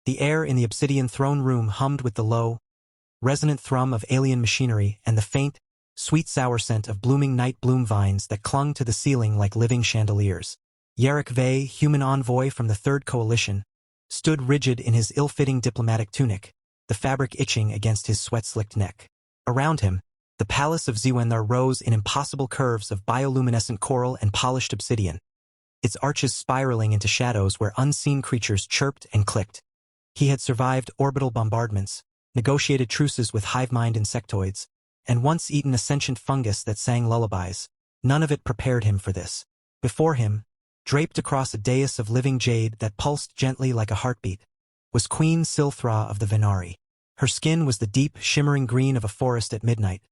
The air in the obsidian throne room hummed with the low, resonant thrum of alien machinery and the faint, sweet-sour scent of blooming night bloom vines that clung to the ceiling like living chandeliers. HFY, human envoy from the Third Coalition, stood rigid in his ill-fitting diplomatic tunic, the fabric itching against his sweat-slicked neck. Around him, the palace of Zewendar rose in impossible curves of bioluminescent coral and polished obsidian, its arches spiraling into shadows where unseen creatures chirped and clicked. He had survived orbital bombardments, negotiated truces with hive-mind insectoids, and once eaten a sentient fungus that sang lullabies. None of it prepared him for this. Before him, draped across a dais of living jade that pulsed gently like a heartbeat, was Queen Silthra of the Venari. Her skin was the deep, shimmering green of a forest at midnight,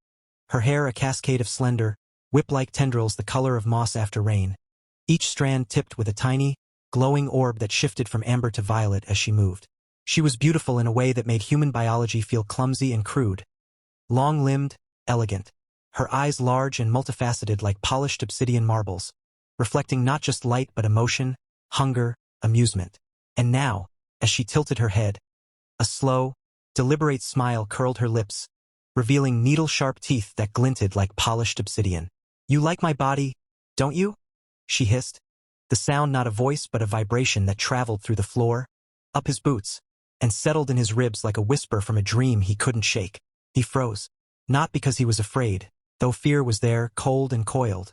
her hair a cascade of slender, whip-like tendrils the color of moss after rain, each strand tipped with a tiny, glowing orb that shifted from amber to violet as she moved. She was beautiful in a way that made human biology feel clumsy and crude. Long-limbed, elegant, her eyes large and multifaceted like polished obsidian marbles, reflecting not just light but emotion, hunger, amusement. And now, as she tilted her head, a slow, deliberate smile curled her lips, revealing needle-sharp teeth that glinted like polished obsidian. "You like my body, don't you?" she hissed, the sound not a voice but a vibration that traveled through the floor, up his boots, and settled in his ribs like a whisper from a dream he couldn't shake. He froze, not because he was afraid, though fear was there, cold and coiled,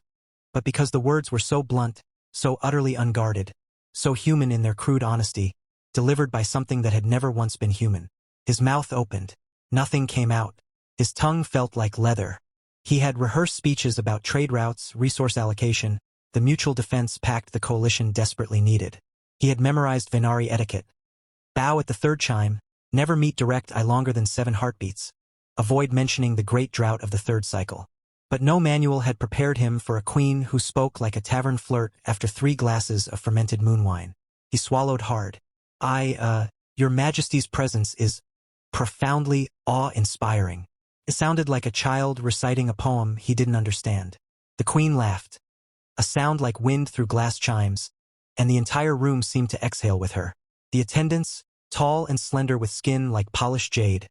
but because the words were so blunt, so utterly unguarded, so human in their crude honesty, delivered by something that had never once been human. His mouth opened. Nothing came out. His tongue felt like leather. He had rehearsed speeches about trade routes, resource allocation, the mutual defense pact the coalition desperately needed. He had memorized Venari etiquette. Bow at the third chime, never meet direct eye longer than 7 heartbeats. Avoid mentioning the great drought of the third cycle. But no manual had prepared him for a queen who spoke like a tavern flirt after 3 glasses of fermented moon wine. He swallowed hard. Your Majesty's presence is profoundly awe-inspiring." It sounded like a child reciting a poem he didn't understand. The queen laughed, a sound like wind through glass chimes, and the entire room seemed to exhale with her. The attendants, tall and slender with skin like polished jade,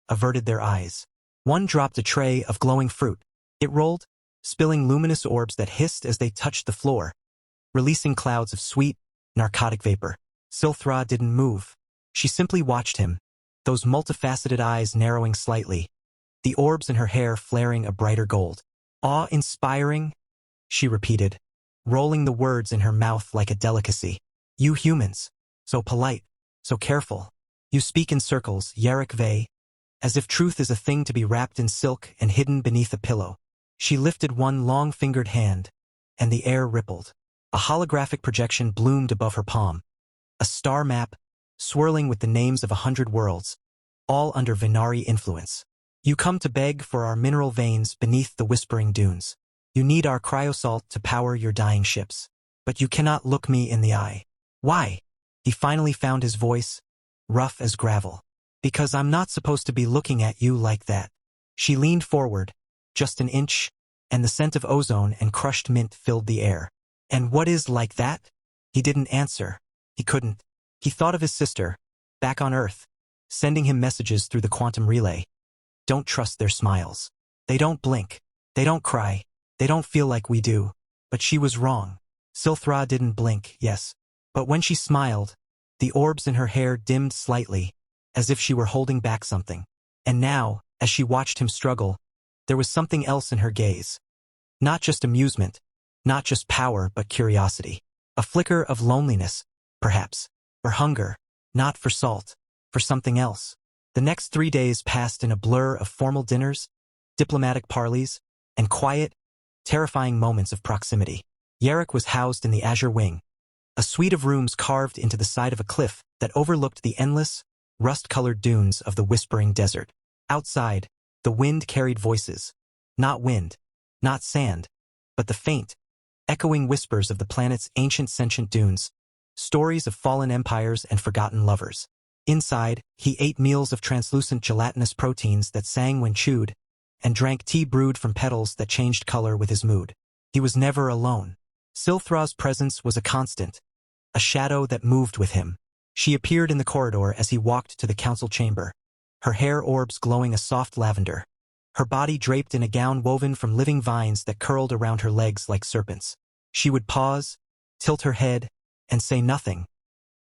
averted their eyes. One dropped a tray of glowing fruit. It rolled, spilling luminous orbs that hissed as they touched the floor, releasing clouds of sweet, narcotic vapor. Silthra didn't move. She simply watched him, those multifaceted eyes narrowing slightly, the orbs in her hair flaring a brighter gold. "Awe-inspiring," she repeated, rolling the words in her mouth like a delicacy. "You humans, so polite, so careful. You speak in circles, HFY, as if truth is a thing to be wrapped in silk and hidden beneath a pillow." She lifted one long-fingered hand, and the air rippled. A holographic projection bloomed above her palm. A star map, swirling with the names of 100 worlds, all under Venari influence. "You come to beg for our mineral veins beneath the whispering dunes. You need our cryosalt to power your dying ships. But you cannot look me in the eye." "Why?" He finally found his voice, rough as gravel. "Because I'm not supposed to be looking at you like that." She leaned forward, just an inch, and the scent of ozone and crushed mint filled the air. "And what is like that?" He didn't answer. He couldn't. He thought of his sister, back on Earth, sending him messages through the quantum relay. Don't trust their smiles. They don't blink. They don't cry. They don't feel like we do. But she was wrong. Silthra didn't blink, yes. But when she smiled, the orbs in her hair dimmed slightly, as if she were holding back something. And now, as she watched him struggle, there was something else in her gaze. Not just amusement, not just power, but curiosity. A flicker of loneliness, perhaps, or hunger, not for salt, for something else. The next 3 days passed in a blur of formal dinners, diplomatic parleys, and quiet, terrifying moments of proximity. Yarrick was housed in the Azure Wing, a suite of rooms carved into the side of a cliff that overlooked the endless, rust-colored dunes of the Whispering Desert. Outside, the wind carried voices. Not wind, not sand, but the faint, echoing whispers of the planet's ancient sentient dunes, stories of fallen empires and forgotten lovers. Inside, he ate meals of translucent gelatinous proteins that sang when chewed, and drank tea brewed from petals that changed color with his mood. He was never alone. Silthra's presence was a constant, a shadow that moved with him, She appeared in the corridor as he walked to the council chamber, her hair orbs glowing a soft lavender, her body draped in a gown woven from living vines that curled around her legs like serpents. She would pause, tilt her head, and say nothing,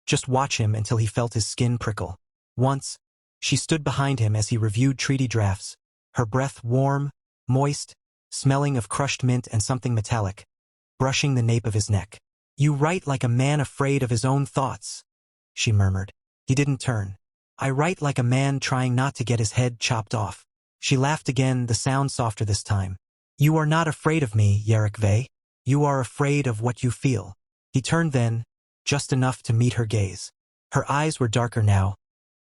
just watch him until he felt his skin prickle. Once, she stood behind him as he reviewed treaty drafts, her breath warm, moist, smelling of crushed mint and something metallic, brushing the nape of his neck. "You write like a man afraid of his own thoughts," she murmured. He didn't turn. "I write like a man trying not to get his head chopped off." She laughed again, the sound softer this time. "You are not afraid of me, HFY. You are afraid of what you feel." He turned then, just enough to meet her gaze. Her eyes were darker now,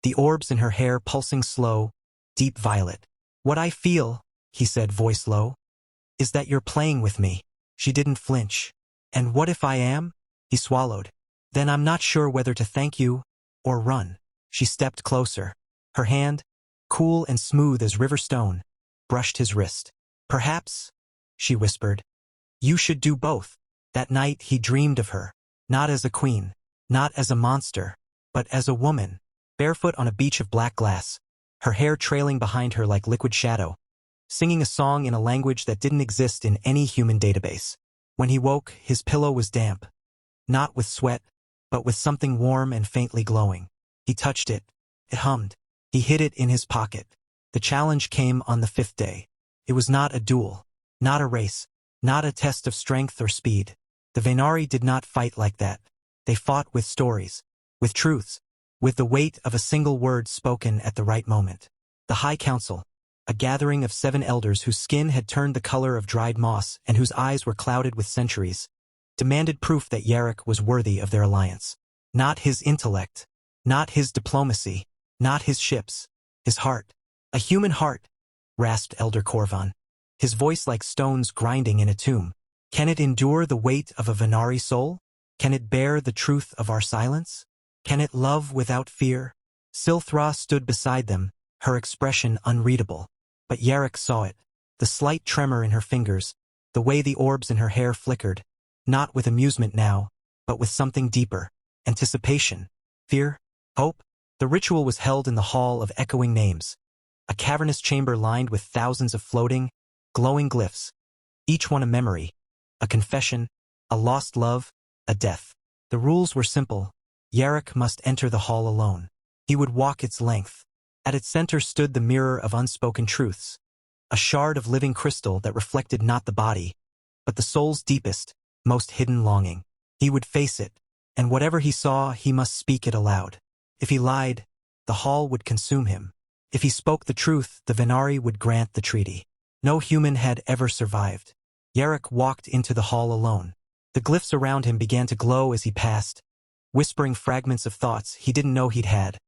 the orbs in her hair pulsing slow, deep violet. "What I feel," he said, voice low, "is that you're playing with me." She didn't flinch. "And what if I am?" He swallowed. "Then I'm not sure whether to thank you or run." She stepped closer. Her hand, cool and smooth as river stone, brushed his wrist. "Perhaps," she whispered, "you should do both." That night he dreamed of her, not as a queen, not as a monster, but as a woman, barefoot on a beach of black glass, her hair trailing behind her like liquid shadow, singing a song in a language that didn't exist in any human database. When he woke, his pillow was damp, not with sweat, but with something warm and faintly glowing. He touched it. It hummed. He hid it in his pocket. The challenge came on the 5th day. It was not a duel, not a race, not a test of strength or speed. The Venari did not fight like that. They fought with stories, with truths, with the weight of a single word spoken at the right moment. The High Council, a gathering of 7 elders whose skin had turned the color of dried moss and whose eyes were clouded with centuries, demanded proof that HFY was worthy of their alliance. Not his intellect, not his diplomacy, not his ships, his heart. "A human heart," rasped Elder Corvan, his voice like stones grinding in a tomb. "Can it endure the weight of a Venari soul? Can it bear the truth of our silence? Can it love without fear?" Silthra stood beside them, her expression unreadable. But HFY saw it, the slight tremor in her fingers, the way the orbs in her hair flickered, not with amusement now, but with something deeper, anticipation, fear, hope. The ritual was held in the Hall of Echoing Names, a cavernous chamber lined with thousands of floating, glowing glyphs, each one a memory, a confession, a lost love, a death. The rules were simple. HFY must enter the hall alone. He would walk its length. At its center stood the mirror of unspoken truths, a shard of living crystal that reflected not the body, but the soul's deepest, most hidden longing. He would face it, and whatever he saw, he must speak it aloud. If he lied, the hall would consume him. If he spoke the truth, the Venari would grant the treaty. No human had ever survived. HFY walked into the hall alone. The glyphs around him began to glow as he passed, whispering fragments of thoughts he didn't know he'd had.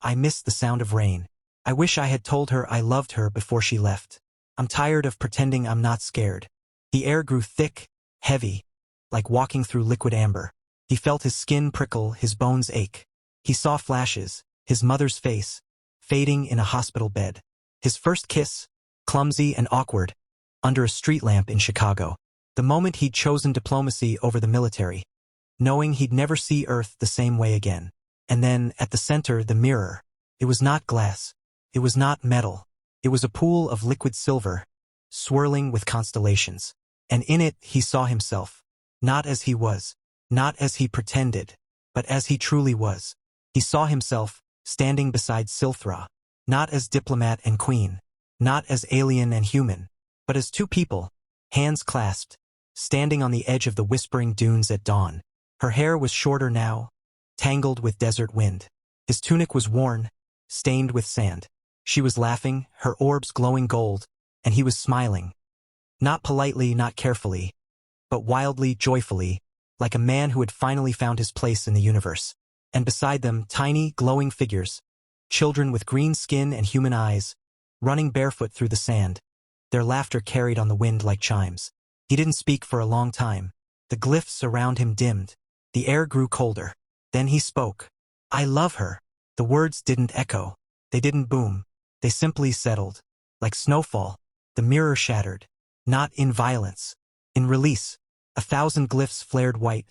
"I miss the sound of rain. I wish I had told her I loved her before she left. I'm tired of pretending I'm not scared." The air grew thick, heavy, like walking through liquid amber. He felt his skin prickle, his bones ache. He saw flashes, his mother's face, fading in a hospital bed. His first kiss, clumsy and awkward, under a street lamp in Chicago. The moment he'd chosen diplomacy over the military, knowing he'd never see Earth the same way again. And then, at the center, the mirror. It was not glass. It was not metal. It was a pool of liquid silver, swirling with constellations. And in it, he saw himself. Not as he was. Not as he pretended. But as he truly was. He saw himself, standing beside Silthra. Not as diplomat and queen. Not as alien and human. But as 2 people, hands clasped, standing on the edge of the whispering dunes at dawn. Her hair was shorter now, tangled with desert wind. His tunic was worn, stained with sand. She was laughing, her orbs glowing gold, and he was smiling. Not politely, not carefully, but wildly, joyfully, like a man who had finally found his place in the universe. And beside them, tiny, glowing figures, children with green skin and human eyes, running barefoot through the sand, their laughter carried on the wind like chimes. He didn't speak for a long time. The glyphs around him dimmed. The air grew colder. Then he spoke. "I love her." The words didn't echo. They didn't boom. They simply settled. Like snowfall, the mirror shattered. Not in violence. In release. 1,000 glyphs flared white,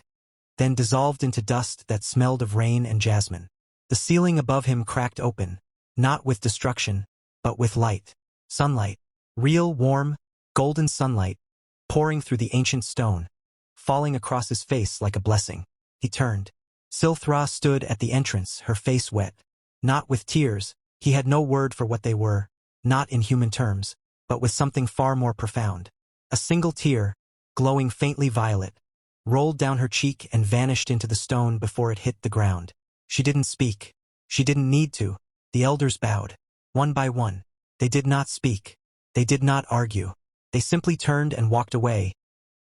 then dissolved into dust that smelled of rain and jasmine. The ceiling above him cracked open, not with destruction, but with light. Sunlight. Real, warm, golden sunlight, pouring through the ancient stone, falling across his face like a blessing. He turned. Silthra stood at the entrance, her face wet. Not with tears, he had no word for what they were, not in human terms, but with something far more profound. A single tear, glowing faintly violet, rolled down her cheek and vanished into the stone before it hit the ground. She didn't speak. She didn't need to. The elders bowed. One by one. They did not speak. They did not argue. They simply turned and walked away,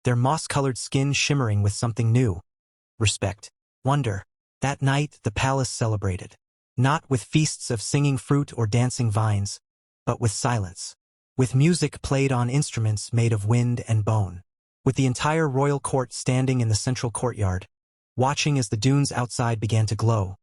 their moss-colored skin shimmering with something new. Respect. Wonder. That night the palace celebrated. Not with feasts of singing fruit or dancing vines, but with silence. With music played on instruments made of wind and bone. With the entire royal court standing in the central courtyard, watching as the dunes outside began to glow.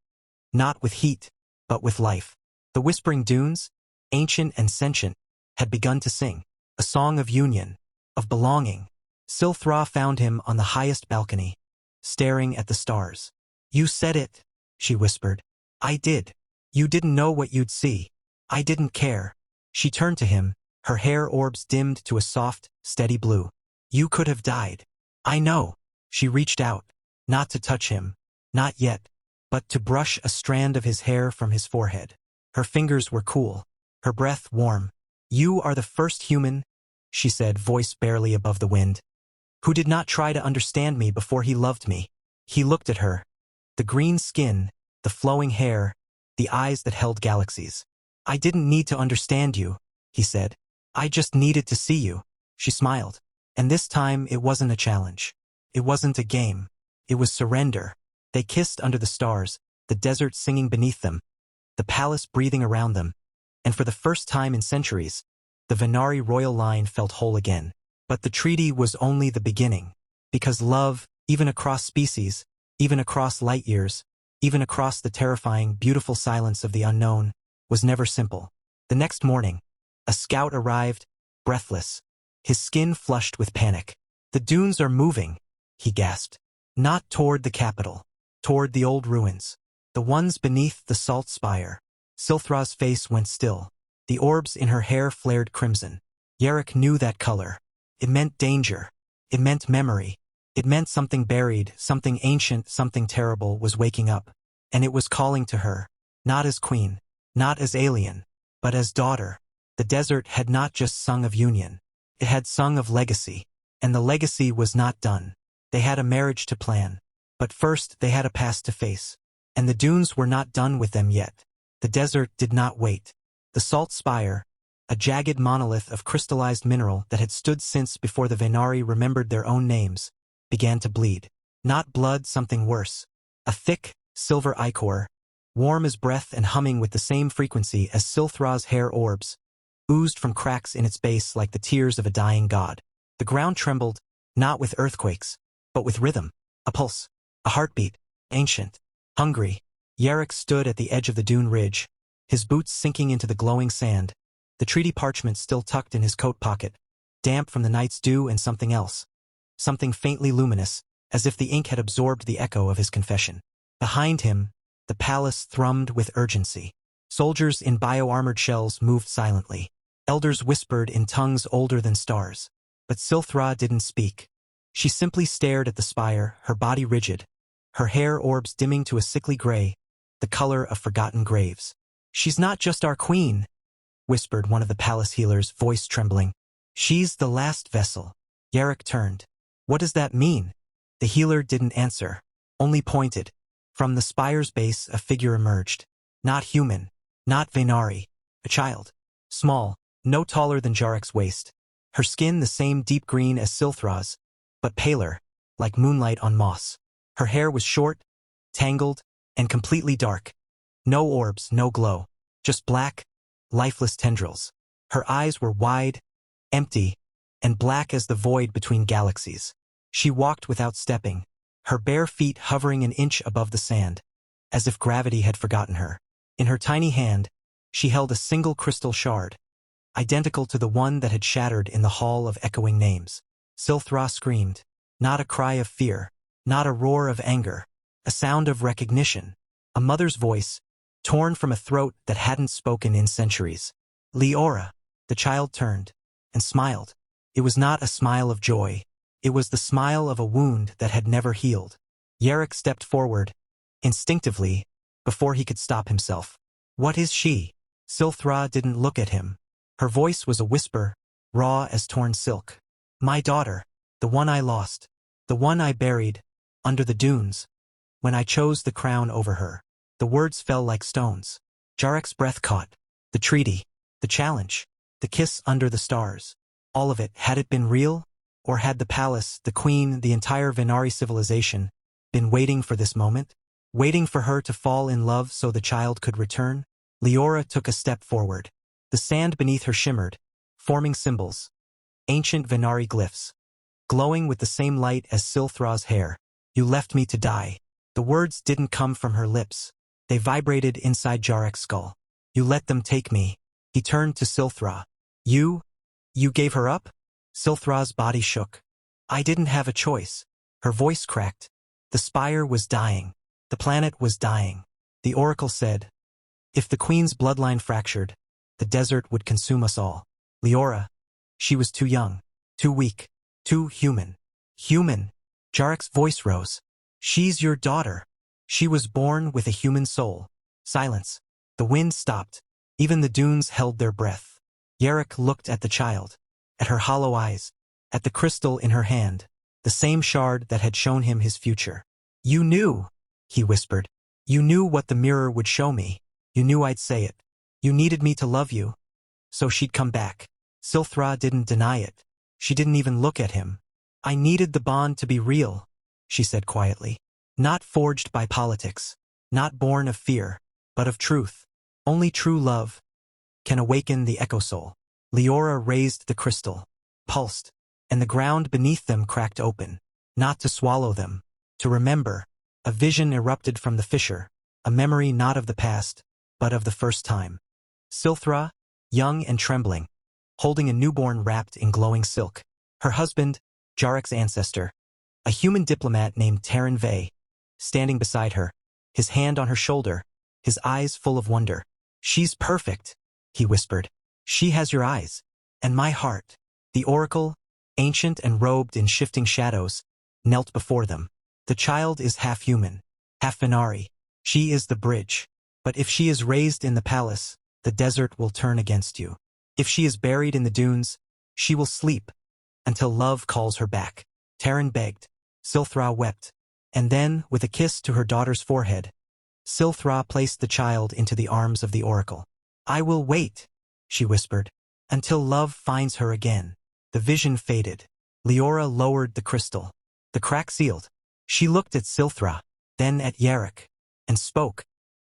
Not with heat, but with life. The whispering dunes, ancient and sentient, had begun to sing. A song of union, of belonging. Silthra found him on the highest balcony, staring at the stars. "You said it," she whispered. "I did. You didn't know what you'd see. I didn't care." She turned to him, her hair orbs dimmed to a soft, steady blue. "You could have died. I know." She reached out, not to touch him, not yet, but to brush a strand of his hair from his forehead. Her fingers were cool, her breath warm. "You are the first human," she said, voice barely above the wind, "who did not try to understand me before he loved me." He looked at her. The green skin, the flowing hair, the eyes that held galaxies. "I didn't need to understand you," he said. "I just needed to see you." She smiled. And this time it wasn't a challenge. It wasn't a game. It was surrender. They kissed under the stars, the desert singing beneath them, the palace breathing around them. And for the first time in centuries, the Venari royal line felt whole again. But the treaty was only the beginning. Because love, even across species, even across light years, even across the terrifying, beautiful silence of the unknown, was never simple. The next morning, a scout arrived, breathless, his skin flushed with panic. "The dunes are moving," he gasped. "Not toward the capital, toward the old ruins, the ones beneath the salt spire." Silthra's face went still. The orbs in her hair flared crimson. Yarrick knew that color. It meant danger. It meant memory. It meant something buried, something ancient, something terrible was waking up. And it was calling to her, not as queen, not as alien, but as daughter. The desert had not just sung of union. It had sung of legacy. And the legacy was not done. They had a marriage to plan. But first they had a past to face. And the dunes were not done with them yet. The desert did not wait. The salt spire, a jagged monolith of crystallized mineral that had stood since before the Venari remembered their own names, began to bleed. Not blood, something worse. A thick, silver ichor, warm as breath and humming with the same frequency as Silthra's hair orbs, oozed from cracks in its base like the tears of a dying god. The ground trembled, not with earthquakes, but with rhythm, a pulse, a heartbeat, ancient, hungry. Yarrick stood at the edge of the dune ridge, his boots sinking into the glowing sand, the treaty parchment still tucked in his coat pocket, damp from the night's dew and something else. Something faintly luminous, as if the ink had absorbed the echo of his confession. Behind him, the palace thrummed with urgency. Soldiers in bio-armored shells moved silently. Elders whispered in tongues older than stars. But Silthra didn't speak. She simply stared at the spire, her body rigid, her hair orbs dimming to a sickly gray, the color of forgotten graves. "She's not just our queen," whispered one of the palace healers, voice trembling. "She's the last vessel." Yarrick turned. "What does that mean?" The healer didn't answer, only pointed. From the spire's base a figure emerged. Not human, not Venari, a child. Small, no taller than Jarrick's waist. Her skin the same deep green as Silthra's, but paler, like moonlight on moss. Her hair was short, tangled, and completely dark. No orbs, no glow. Just black, lifeless tendrils. Her eyes were wide, empty, and black as the void between galaxies. She walked without stepping, her bare feet hovering an inch above the sand, as if gravity had forgotten her. In her tiny hand, she held a single crystal shard, identical to the one that had shattered in the Hall of Echoing Names. Silthra screamed, not a cry of fear, Not a roar of anger. A sound of recognition. A mother's voice, torn from a throat that hadn't spoken in centuries. Leora. The child turned and smiled. It was not a smile of joy. It was the smile of a wound that had never healed. Yarrick stepped forward, instinctively, before he could stop himself. What is she? Silthra didn't look at him. Her voice was a whisper, raw as torn silk. My daughter. The one I lost. The one I buried, under the dunes, when I chose the crown over her. The words fell like stones. Jarrick's breath caught. The treaty. The challenge. The kiss under the stars. All of it, had it been real? Or had the palace, the queen, the entire Venari civilization, been waiting for this moment? Waiting for her to fall in love so the child could return? Leora took a step forward. The sand beneath her shimmered, forming symbols. Ancient Venari glyphs. Glowing with the same light as Silthra's hair. You left me to die. The words didn't come from her lips. They vibrated inside Jarrick's skull. You let them take me. He turned to Silthra. You gave her up? Silthra's body shook. I didn't have a choice. Her voice cracked. The spire was dying. The planet was dying. The oracle said, if the queen's bloodline fractured, the desert would consume us all. Leora. She was too young, too weak, too human. Human. Jarrick's voice rose. She's your daughter. She was born with a human soul. Silence. The wind stopped. Even the dunes held their breath. Yarrick looked at the child, at her hollow eyes, at the crystal in her hand, the same shard that had shown him his future. You knew, he whispered. You knew what the mirror would show me. You knew I'd say it. You needed me to love you, so she'd come back. Silthra didn't deny it. She didn't even look at him. I needed the bond to be real, she said quietly. Not forged by politics, not born of fear, but of truth. Only true love can awaken the echo soul. Leora raised the crystal, pulsed, and the ground beneath them cracked open. Not to swallow them, to remember. A vision erupted from the fissure, a memory not of the past, but of the first time. Silthra, young and trembling, holding a newborn wrapped in glowing silk. Her husband, Jarrick's ancestor, a human diplomat named Taran Vey, standing beside her, his hand on her shoulder, his eyes full of wonder. She's perfect, he whispered. She has your eyes, and my heart. The oracle, ancient and robed in shifting shadows, knelt before them. The child is half human, half Venari. She is the bridge. But if she is raised in the palace, the desert will turn against you. If she is buried in the dunes, she will sleep, until love calls her back. Taran begged. Silthra wept. And then, with a kiss to her daughter's forehead, Silthra placed the child into the arms of the oracle. I will wait, she whispered, until love finds her again. The vision faded. Leora lowered the crystal. The crack sealed. She looked at Silthra, then at Yarrick, and spoke.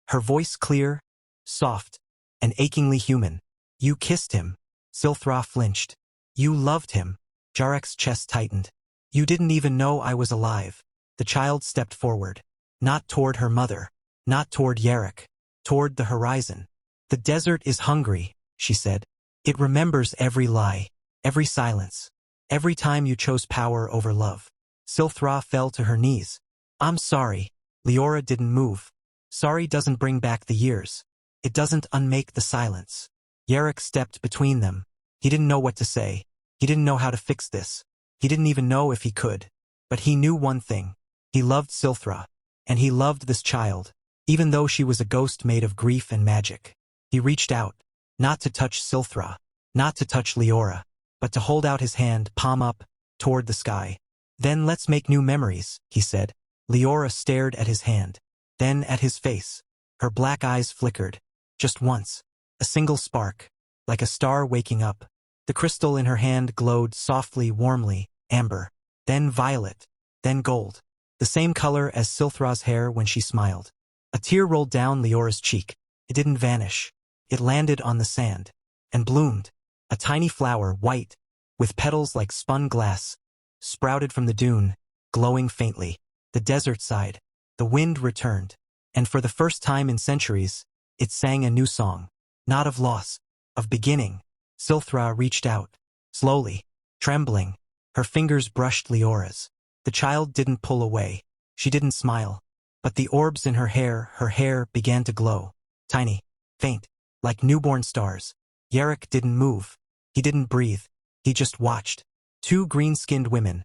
Her voice clear, soft, and achingly human. You kissed him. Silthra flinched. You loved him. Jarrick's chest tightened. You didn't even know I was alive. The child stepped forward. Not toward her mother. Not toward Yarrick. Toward the horizon. The desert is hungry, she said. It remembers every lie, every silence, every time you chose power over love. Silthra fell to her knees. I'm sorry. Leora didn't move. Sorry doesn't bring back the years. It doesn't unmake the silence. Yarrick stepped between them. He didn't know what to say. He didn't know how to fix this. He didn't even know if he could. But he knew one thing. He loved Silthra. And he loved this child, even though she was a ghost made of grief and magic. He reached out, not to touch Silthra, not to touch Leora, but to hold out his hand, palm up, toward the sky. Then let's make new memories, he said. Leora stared at his hand, then at his face. Her black eyes flickered. Just once. A single spark, like a star waking up. The crystal in her hand glowed softly, warmly, amber, then violet, then gold. The same color as Silthra's hair when she smiled. A tear rolled down Leora's cheek. It didn't vanish. It landed on the sand, and bloomed. A tiny flower, white, with petals like spun glass, sprouted from the dune, glowing faintly. The desert sighed. The wind returned. And for the first time in centuries, it sang a new song. Not of loss, of beginning. Silthra reached out. Slowly, trembling. Her fingers brushed Leora's. The child didn't pull away. She didn't smile. But the orbs in her hair began to glow. Tiny, faint, like newborn stars. Yarrick didn't move. He didn't breathe. He just watched. Two green-skinned women.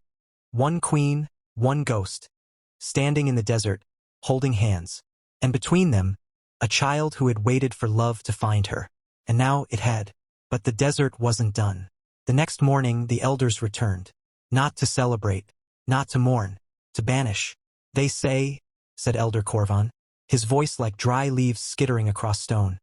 One queen, one ghost. Standing in the desert, holding hands. And between them, a child who had waited for love to find her. And now it had. But the desert wasn't done. The next morning the elders returned. Not to celebrate, not to mourn, to banish. They say, said Elder Corvan, his voice like dry leaves skittering across stone,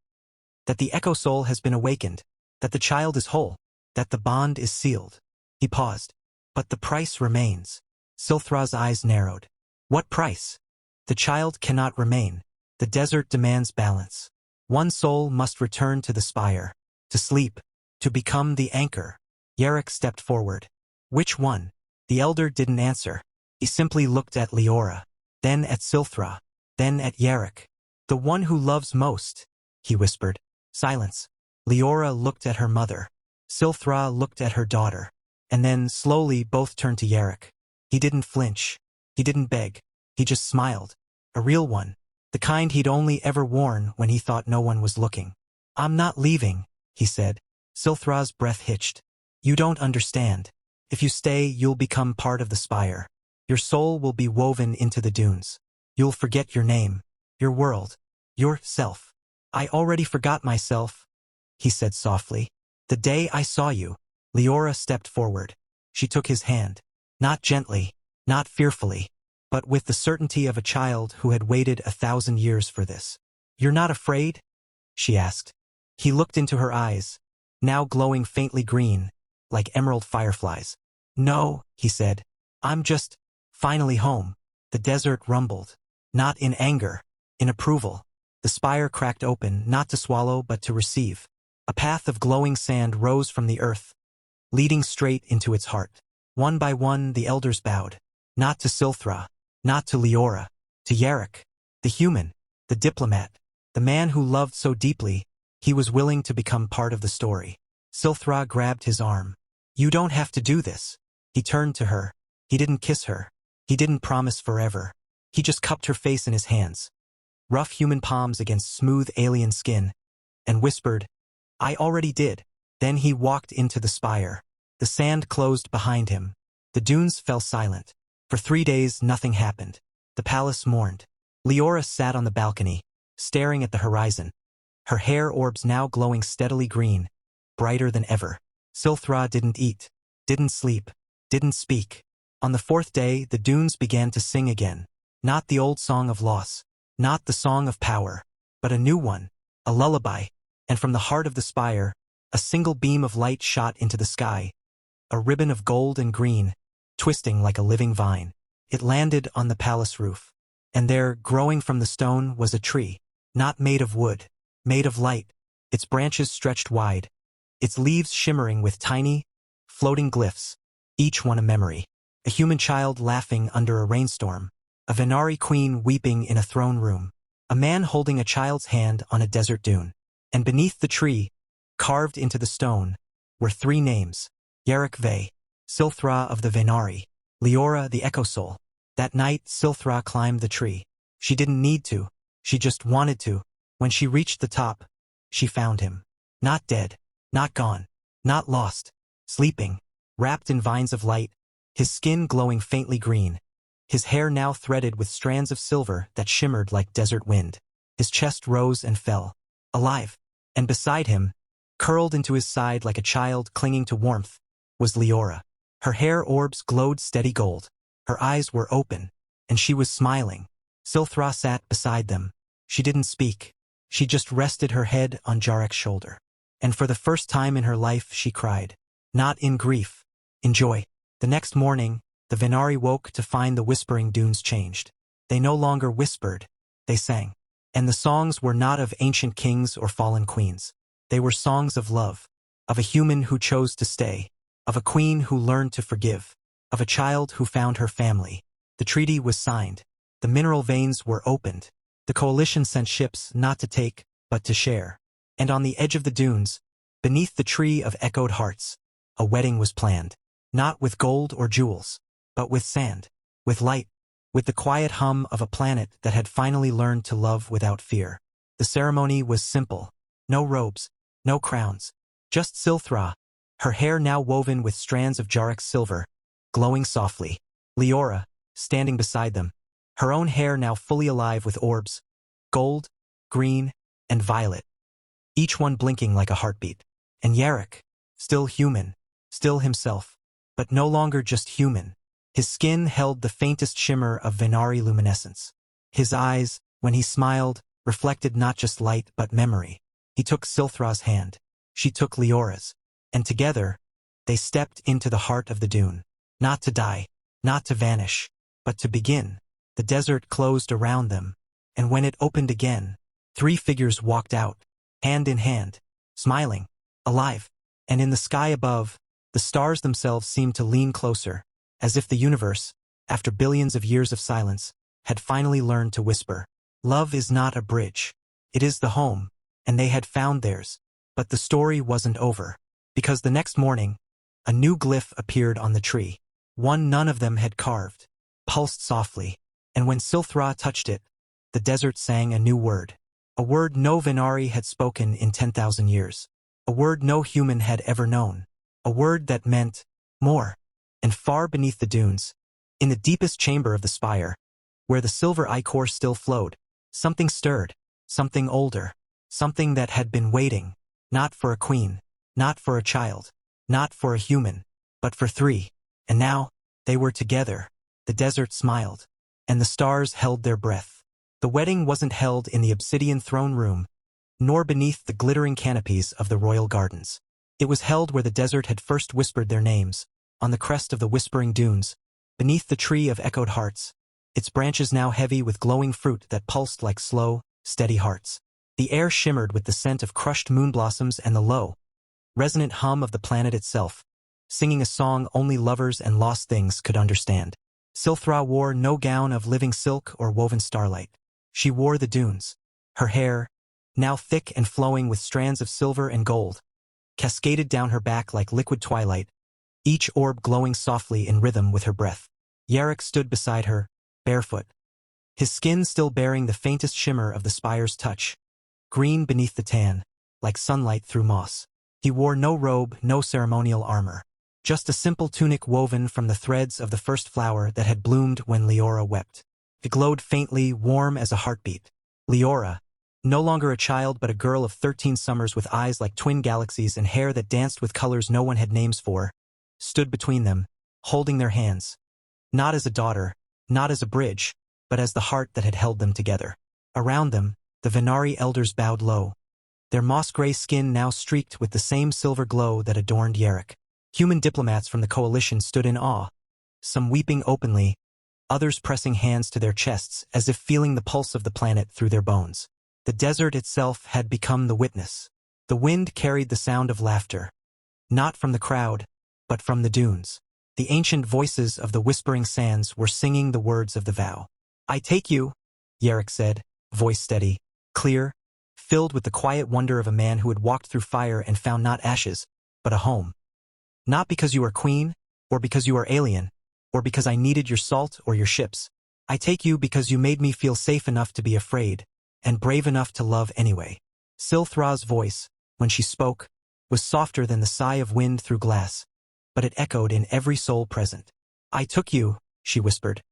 that the echo soul has been awakened, that the child is whole, that the bond is sealed. He paused. But the price remains. Silthra's eyes narrowed. What price? The child cannot remain. The desert demands balance. One soul must return to the spire, to sleep, to become the anchor. Yarrick stepped forward. Which one? The elder didn't answer. He simply looked at Leora, then at Silthra, then at Yarrick. The one who loves most, he whispered. Silence. Leora looked at her mother. Silthra looked at her daughter. And then, slowly, both turned to Yarrick. He didn't flinch. He didn't beg. He just smiled. A real one. The kind he'd only ever worn when he thought no one was looking. I'm not leaving, he said. Silthra's breath hitched. You don't understand. If you stay, you'll become part of the spire. Your soul will be woven into the dunes. You'll forget your name, your world, yourself. I already forgot myself, he said softly. The day I saw you. Leora stepped forward. She took his hand. Not gently, not fearfully, but with the certainty of a child who had waited 1,000 years for this. You're not afraid? She asked. He looked into her eyes, now glowing faintly green, like emerald fireflies. No, he said. I'm just finally home. The desert rumbled. Not in anger, in approval. The spire cracked open, not to swallow but to receive. A path of glowing sand rose from the earth, leading straight into its heart. One by one the elders bowed. Not to Silthra, not to Leora, to Yarrick, the human, the diplomat, the man who loved so deeply, he was willing to become part of the story. Silthra grabbed his arm. You don't have to do this. He turned to her. He didn't kiss her. He didn't promise forever. He just cupped her face in his hands, rough human palms against smooth alien skin, and whispered, I already did. Then he walked into the spire. The sand closed behind him. The dunes fell silent. For 3 days nothing happened. The palace mourned. Leora sat on the balcony, staring at the horizon, her hair orbs now glowing steadily green, brighter than ever. Silthra didn't eat, didn't sleep, didn't speak. On the 4th day the dunes began to sing again. Not the old song of loss, not the song of power, but a new one, a lullaby. And from the heart of the spire, a single beam of light shot into the sky, a ribbon of gold and green, twisting like a living vine. It landed on the palace roof. And there, growing from the stone, was a tree, not made of wood, made of light. Its branches stretched wide, its leaves shimmering with tiny, floating glyphs, each one a memory. A human child laughing under a rainstorm, a Venari queen weeping in a throne room, a man holding a child's hand on a desert dune. And beneath the tree, carved into the stone, were 3 names: Yarrick Ve, Silthra of the Venari, Leora the Echo Soul. That night, Silthra climbed the tree. She didn't need to. She just wanted to. When she reached the top, she found him. Not dead, not gone, not lost, sleeping, wrapped in vines of light, his skin glowing faintly green, his hair now threaded with strands of silver that shimmered like desert wind. His chest rose and fell, alive. And beside him, curled into his side like a child clinging to warmth, was Leora. Her hair orbs glowed steady gold. Her eyes were open, and she was smiling. Silthra sat beside them. She didn't speak. She just rested her head on Yarrick's shoulder. And for the first time in her life she cried. Not in grief, in joy. The next morning, the Venari woke to find the whispering dunes changed. They no longer whispered, they sang. And the songs were not of ancient kings or fallen queens. They were songs of love, of a human who chose to stay, of a queen who learned to forgive, of a child who found her family. The treaty was signed. The mineral veins were opened. The coalition sent ships not to take, but to share. And on the edge of the dunes, beneath the tree of echoed hearts, a wedding was planned. Not with gold or jewels, but with sand, with light, with the quiet hum of a planet that had finally learned to love without fear. The ceremony was simple. No robes, no crowns, just Silthra, her hair now woven with strands of Jarek's silver, glowing softly. Leora, standing beside them, her own hair now fully alive with orbs, gold, green, and violet, each one blinking like a heartbeat. And Jarek, still human, still himself, but no longer just human. His skin held the faintest shimmer of Venari luminescence. His eyes, when he smiled, reflected not just light but memory. He took Silthra's hand. She took Leora's. And together, they stepped into the heart of the dune. Not to die, not to vanish, but to begin. The desert closed around them, and when it opened again, 3 figures walked out, hand in hand, smiling, alive. And in the sky above, the stars themselves seemed to lean closer, as if the universe, after billions of years of silence, had finally learned to whisper. Love is not a bridge. It is the home, and they had found theirs. But the story wasn't over, because the next morning, a new glyph appeared on the tree. One none of them had carved, pulsed softly, and when Silthra touched it, the desert sang a new word. A word no Venari had spoken in 10,000 years. A word no human had ever known. A word that meant more. And far beneath the dunes, in the deepest chamber of the spire, where the silver ichor still flowed, something stirred, something older, something that had been waiting, not for a queen, not for a child, not for a human, but for 3. And now, they were together. The desert smiled, and the stars held their breath. The wedding wasn't held in the obsidian throne room, nor beneath the glittering canopies of the royal gardens. It was held where the desert had first whispered their names, on the crest of the whispering dunes, beneath the tree of echoed hearts, its branches now heavy with glowing fruit that pulsed like slow, steady hearts. The air shimmered with the scent of crushed moonblossoms and the low, resonant hum of the planet itself, singing a song only lovers and lost things could understand. Silthra wore no gown of living silk or woven starlight. She wore the dunes. Her hair, now thick and flowing with strands of silver and gold, cascaded down her back like liquid twilight, each orb glowing softly in rhythm with her breath. Jarek stood beside her, barefoot, his skin still bearing the faintest shimmer of the spire's touch, green beneath the tan, like sunlight through moss. He wore no robe, no ceremonial armor, just a simple tunic woven from the threads of the first flower that had bloomed when Leora wept. It glowed faintly, warm as a heartbeat. Leora, no longer a child but a girl of 13 summers with eyes like twin galaxies and hair that danced with colors no one had names for, stood between them, holding their hands. Not as a daughter, not as a bridge, but as the heart that had held them together. Around them, the Venari elders bowed low, their moss-gray skin now streaked with the same silver glow that adorned Jarek. Human diplomats from the coalition stood in awe, some weeping openly, others pressing hands to their chests as if feeling the pulse of the planet through their bones. The desert itself had become the witness. The wind carried the sound of laughter, not from the crowd, but from the dunes. The ancient voices of the whispering sands were singing the words of the vow. "I take you," Jarek said, voice steady, clear, filled with the quiet wonder of a man who had walked through fire and found not ashes, but a home. "Not because you are queen, or because you are alien, or because I needed your salt or your ships. I take you because you made me feel safe enough to be afraid, and brave enough to love anyway." Silthra's voice, when she spoke, was softer than the sigh of wind through glass, but it echoed in every soul present. "I took you," she whispered,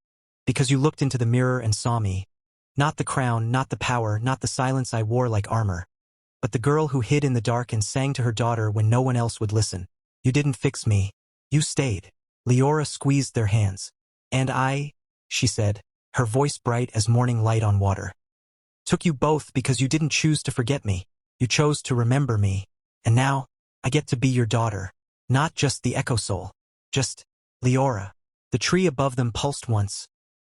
"because you looked into the mirror and saw me. Not the crown, not the power, not the silence I wore like armor, but the girl who hid in the dark and sang to her daughter when no one else would listen. You didn't fix me. You stayed." Leora squeezed their hands. "And I," she said, her voice bright as morning light on water, "took you both because you didn't choose to forget me. You chose to remember me. And now, I get to be your daughter. Not just the Echo Soul. Just Leora." The tree above them pulsed once,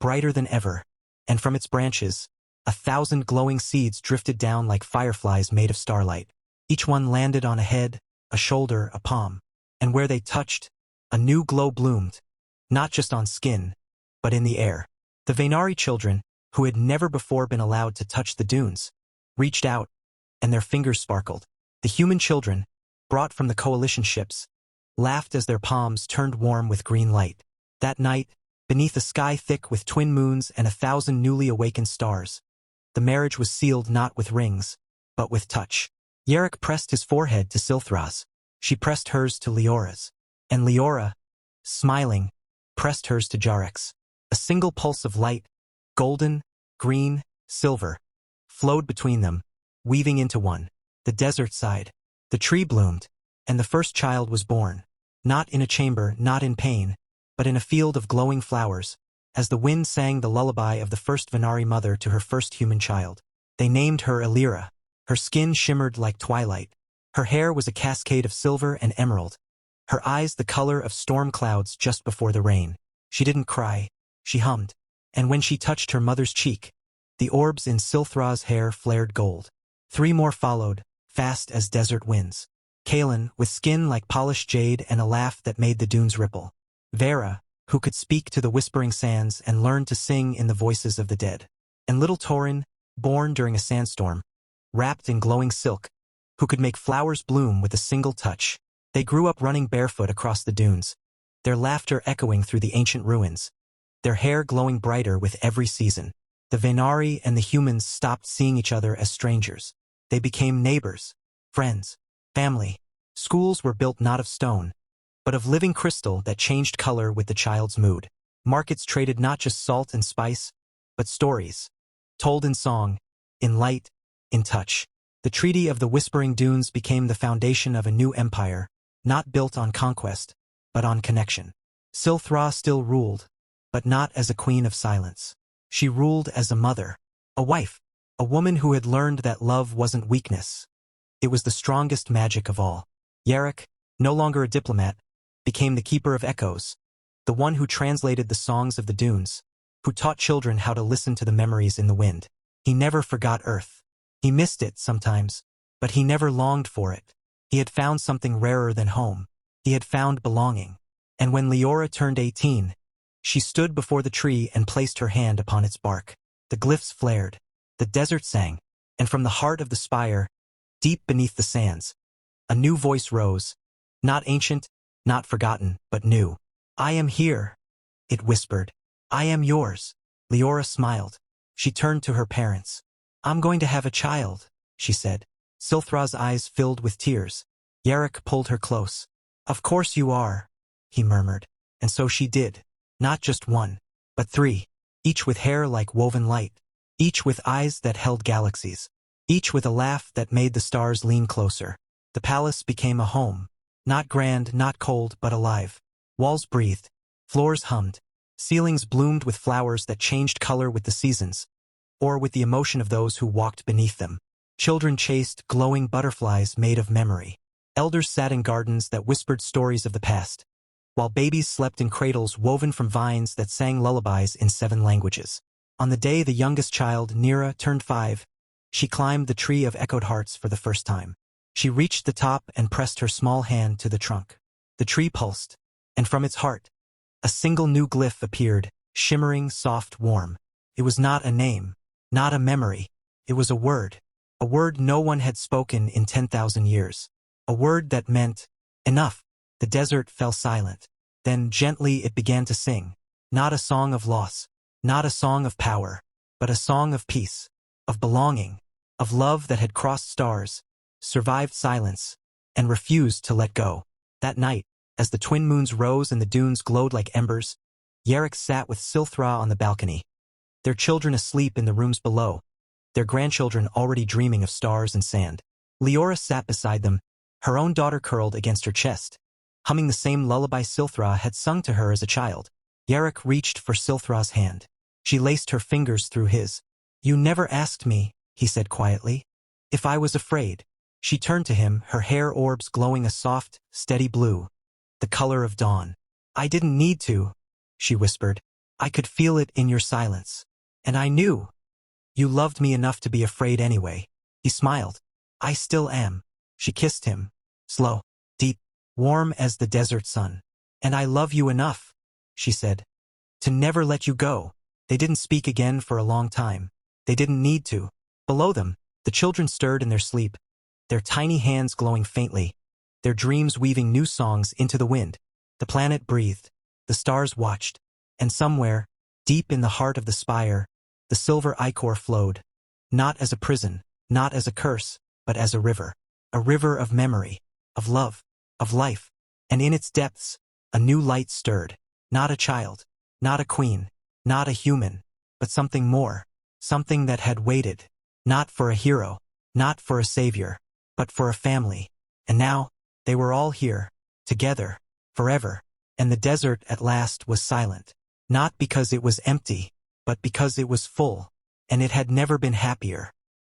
brighter than ever, and from its branches, 1,000 glowing seeds drifted down like fireflies made of starlight. Each one landed on a head, a shoulder, a palm, and where they touched, a new glow bloomed, not just on skin, but in the air. The Venari children, who had never before been allowed to touch the dunes, reached out, and their fingers sparkled. The human children, brought from the coalition ships, laughed as their palms turned warm with green light. That night, beneath a sky thick with twin moons and 1,000 newly awakened stars. The marriage was sealed not with rings, but with touch. Yerrick pressed his forehead to Silthras. She pressed hers to Leora's. And Leora, smiling, pressed hers to Jarek's. A single pulse of light, golden, green, silver, flowed between them, weaving into one. The desert sighed. The tree bloomed, and the first child was born. Not in a chamber, not in pain, but in a field of glowing flowers, as the wind sang the lullaby of the first Venari mother to her first human child. They named her Elira. Her skin shimmered like twilight. Her hair was a cascade of silver and emerald. Her eyes the color of storm clouds just before the rain. She didn't cry. She hummed. And when she touched her mother's cheek, the orbs in Silthras' hair flared gold. 3 more followed, fast as desert winds. Kaelin, with skin like polished jade and a laugh that made the dunes ripple. Vera, who could speak to the whispering sands and learn to sing in the voices of the dead. And little Torin, born during a sandstorm, wrapped in glowing silk, who could make flowers bloom with a single touch. They grew up running barefoot across the dunes, their laughter echoing through the ancient ruins, their hair glowing brighter with every season. The Venari and the humans stopped seeing each other as strangers. They became neighbors, friends, family. Schools were built not of stone, but of living crystal that changed color with the child's mood. Markets traded not just salt and spice, but stories, told in song, in light, in touch. The Treaty of the Whispering Dunes became the foundation of a new empire, not built on conquest, but on connection. Silthra still ruled, but not as a queen of silence. She ruled as a mother, a wife, a woman who had learned that love wasn't weakness. It was the strongest magic of all. Yerrick, no longer a diplomat, became the keeper of echoes, the one who translated the songs of the dunes, who taught children how to listen to the memories in the wind. He never forgot Earth. He missed it sometimes, but he never longed for it. He had found something rarer than home. He had found belonging. And when Leora turned 18, she stood before the tree and placed her hand upon its bark. The glyphs flared, the desert sang, and from the heart of the spire, deep beneath the sands, a new voice rose, not ancient, not forgotten, but new. I am here, it whispered. I am yours. Leora smiled. She turned to her parents. I'm going to have a child, she said. Silthra's eyes filled with tears. Yerrick pulled her close. Of course you are, he murmured. And so she did. Not just one, but 3, each with hair like woven light, each with eyes that held galaxies, each with a laugh that made the stars lean closer. The palace became a home, not grand, not cold, but alive. Walls breathed, floors hummed, ceilings bloomed with flowers that changed color with the seasons, or with the emotion of those who walked beneath them. Children chased glowing butterflies made of memory. Elders sat in gardens that whispered stories of the past, while babies slept in cradles woven from vines that sang lullabies in 7 languages. On the day the youngest child, Nira, turned 5, she climbed the tree of echoed hearts for the first time. She reached the top and pressed her small hand to the trunk. The tree pulsed, and from its heart, a single new glyph appeared, shimmering, soft, warm. It was not a name, not a memory. It was a word no one had spoken in 10,000 years. A word that meant, enough. The desert fell silent. Then gently it began to sing. Not a song of loss, not a song of power, but a song of peace, of belonging, of love that had crossed stars, survived silence, and refused to let go. That night, as the twin moons rose and the dunes glowed like embers, Yerrick sat with Silthra on the balcony, their children asleep in the rooms below, their grandchildren already dreaming of stars and sand. Leora sat beside them, her own daughter curled against her chest, humming the same lullaby Silthra had sung to her as a child. Yerrick reached for Silthra's hand. She laced her fingers through his. You never asked me, he said quietly, if I was afraid. She turned to him, her hair orbs glowing a soft, steady blue, the color of dawn. I didn't need to, she whispered. I could feel it in your silence. And I knew. You loved me enough to be afraid anyway. He smiled. I still am. She kissed him, slow, deep, warm as the desert sun. And I love you enough, she said, to never let you go. They didn't speak again for a long time. They didn't need to. Below them, the children stirred in their sleep, their tiny hands glowing faintly, their dreams weaving new songs into the wind. The planet breathed. The stars watched. And somewhere, deep in the heart of the spire, the silver ichor flowed, not as a prison, not as a curse, but as a river of memory, of love, of life, and in its depths, a new light stirred, not a child, not a queen, not a human, but something more, something that had waited, not for a hero, not for a savior, but for a family. And now, they were all here, together, forever, and the desert at last was silent, not because it was empty, but because it was full, and it had never been happier.